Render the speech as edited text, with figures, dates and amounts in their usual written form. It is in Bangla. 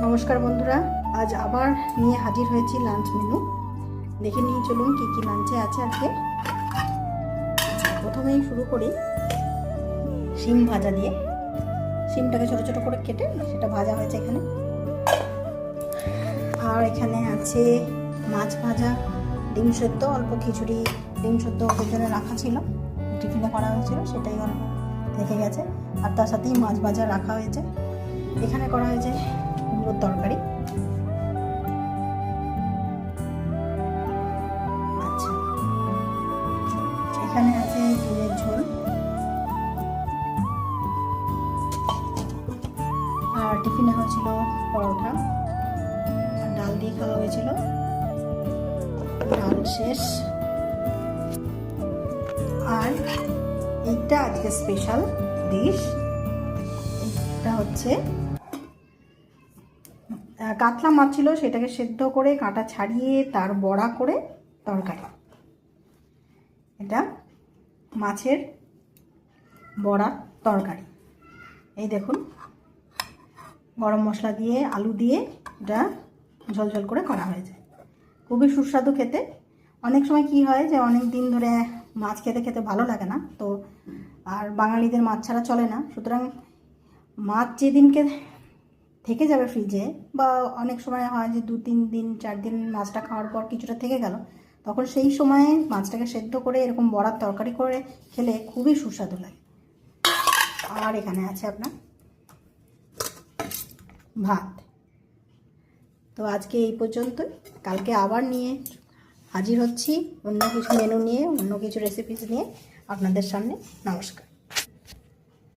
নমস্কার বন্ধুরা, আজ আবার নিয়ে হাজির হয়েছি লাঞ্চ মেনু। দেখে নিয়ে চলুন কি কি লাঞ্চে আছে আজকে। প্রথমেই শুরু করি শিম ভাজা দিয়ে। শিমটাকে ছোট ছোট করে কেটে সেটা ভাজা হয়েছে এখানে। আর এখানে আছে মাছ ভাজা, ডিম সেদ্ধ, অল্প খিচুড়ি, ডিম সেদ্ধ ওদের জন্য রাখা ছিল, টিফিনে করা হয়েছিল, সেটাই অল্প থেকে গেছে। আর তার সাথেই মাছ ভাজা রাখা হয়েছে। এখানে করা হয়েছে কুমড়োর তরকারি। আচ্ছা, এখানে আছে ডিমের ঝোল। আর টিফিনে হয়েছিল পরোটা, ডাল দিয়ে খাওয়া হয়েছিল। ডাল শেষ। আর এইটা আজকে স্পেশাল ডিশ, এটা হচ্ছে কাতলা মাছ ছিল, সেটাকে সেদ্ধ করে কাঁটা ছাড়িয়ে তার বড়া করে তরকারি। এটা মাছের বড়া তরকারি। এই দেখুন, গরম মশলা দিয়ে আলু দিয়ে এটা ঝোল ঝোল করে করা হয়েছে। খুবই সুস্বাদু খেতে। অনেক সময় কি হয় যে অনেক দিন ধরে মাছ খেতে খেতে ভালো লাগে না, তো আর বাঙালিদের মাছ ছাড়া চলে না। সুতরাং মাছ যেদিনকে থেকে যাবে ফ্রিজে, বা অনেক সময় হয় যে 2-3 দিন 4 দিন মাছটা খাওয়ার পর কিছুটা থেকে গেল, তখন সেই সময়ে মাছটাকে সেদ্ধ করে এরকম বড়ার তরকারি করে খেলে খুবই সুস্বাদু লাগে। আর এখানে আছে আপনার ভাত। তো আজকে এই পর্যন্তই। কালকে আবার নিয়ে হাজির হচ্ছি অন্য কিছু মেনু নিয়ে, অন্য কিছু রেসিপিস নিয়ে আপনাদের সামনে। নমস্কার।